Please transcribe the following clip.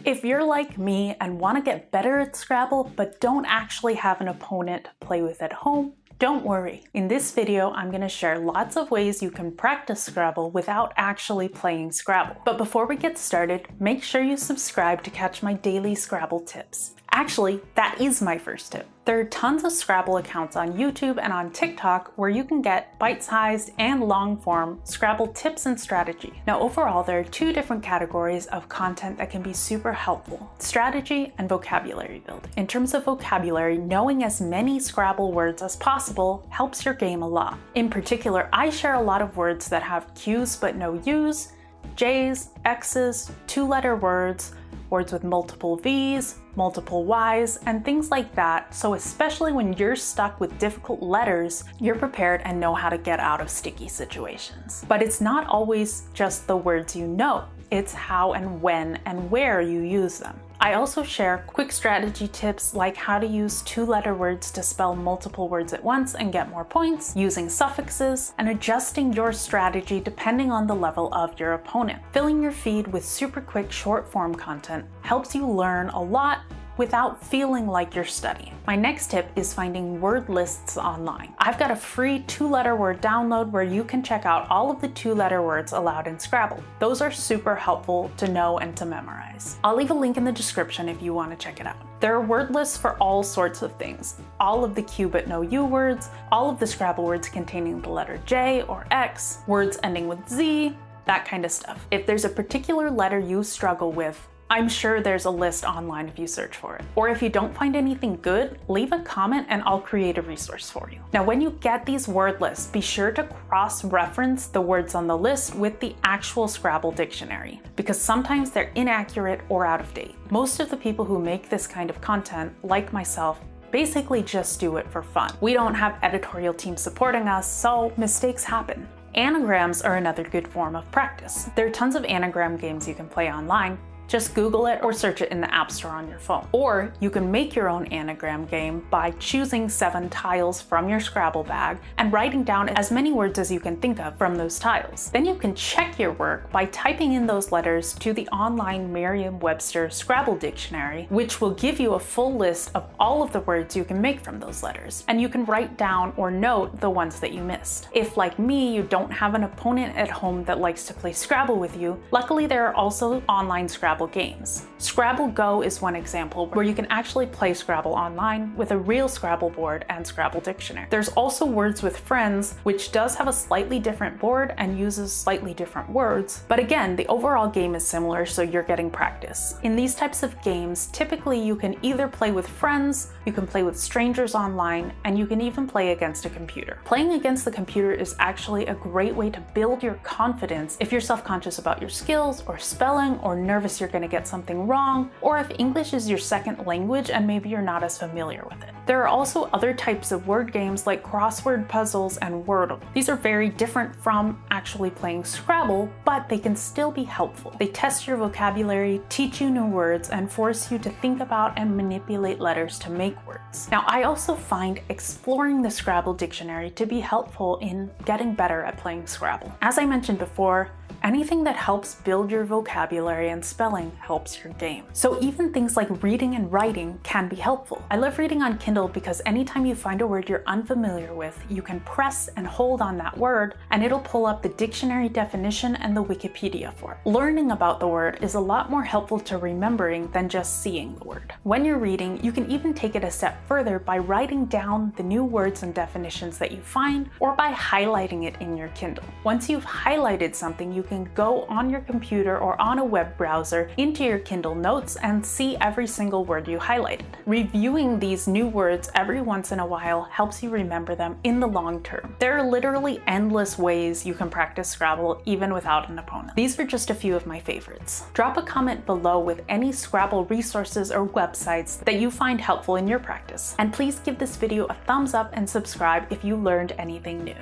If you're like me and want to get better at Scrabble but don't actually have an opponent to play with at home, don't worry. In this video, I'm going to share lots of ways you can practice Scrabble without actually playing Scrabble. But before we get started, make sure you subscribe to catch my daily Scrabble tips. Actually, that is my first tip. There are tons of Scrabble accounts on YouTube and on TikTok where you can get bite-sized and long-form Scrabble tips and strategy. Now overall, there are two different categories of content that can be super helpful: strategy and vocabulary building. In terms of vocabulary, knowing as many Scrabble words as possible helps your game a lot. In particular, I share a lot of words that have Q's but no U's, J's, X's, two-letter words, words with multiple V's, multiple Y's, and things like that, so especially when you're stuck with difficult letters, you're prepared and know how to get out of sticky situations. But it's not always just the words you know, it's how and when and where you use them. I also share quick strategy tips like how to use two-letter words to spell multiple words at once and get more points, using suffixes, and adjusting your strategy depending on the level of your opponent. Filling your feed with super quick short-form content helps you learn a lot without feeling like you're studying. My next tip is finding word lists online. I've got a free two-letter word download where you can check out all of the two-letter words allowed in Scrabble. Those are super helpful to know and to memorize. I'll leave a link in the description if you want to check it out. There are word lists for all sorts of things. All of the Q but no U words, all of the Scrabble words containing the letter J or X, words ending with Z, that kind of stuff. If there's a particular letter you struggle with, I'm sure there's a list online if you search for it. Or if you don't find anything good, leave a comment and I'll create a resource for you. Now, when you get these word lists, be sure to cross-reference the words on the list with the actual Scrabble dictionary, because sometimes they're inaccurate or out of date. Most of the people who make this kind of content, like myself, basically just do it for fun. We don't have editorial teams supporting us, so mistakes happen. Anagrams are another good form of practice. There are tons of anagram games you can play online. Just Google it or search it in the App Store on your phone. Or you can make your own anagram game by choosing 7 tiles from your Scrabble bag and writing down as many words as you can think of from those tiles. Then you can check your work by typing in those letters to the online Merriam-Webster Scrabble dictionary, which will give you a full list of all of the words you can make from those letters. And you can write down or note the ones that you missed. If, like me, you don't have an opponent at home that likes to play Scrabble with you, luckily there are also online Scrabble games. Scrabble Go is one example where you can actually play Scrabble online with a real Scrabble board and Scrabble dictionary. There's also Words with Friends, which does have a slightly different board and uses slightly different words, but again, the overall game is similar, so you're getting practice. In these types of games, typically you can either play with friends, you can play with strangers online, and you can even play against a computer. Playing against the computer is actually a great way to build your confidence if you're self-conscious about your skills or spelling or nervous you're going to get something wrong, or if English is your second language and maybe you're not as familiar with it. There are also other types of word games like crossword puzzles and Wordle. These are very different from actually playing Scrabble, but they can still be helpful. They test your vocabulary, teach you new words, and force you to think about and manipulate letters to make words. Now, I also find exploring the Scrabble dictionary to be helpful in getting better at playing Scrabble. As I mentioned before, anything that helps build your vocabulary and spelling helps your game. So even things like reading and writing can be helpful. I love reading on Kindle because anytime you find a word you're unfamiliar with, you can press and hold on that word and it'll pull up the dictionary definition and the Wikipedia for it. Learning about the word is a lot more helpful to remembering than just seeing the word. When you're reading, you can even take it a step further by writing down the new words and definitions that you find, or by highlighting it in your Kindle. Once you've highlighted something, you can go on your computer or on a web browser into your Kindle notes and see every single word you highlighted. Reviewing these new words every once in a while helps you remember them in the long term. There are literally endless ways you can practice Scrabble even without an opponent. These are just a few of my favorites. Drop a comment below with any Scrabble resources or websites that you find helpful in your practice. And please give this video a thumbs up and subscribe if you learned anything new.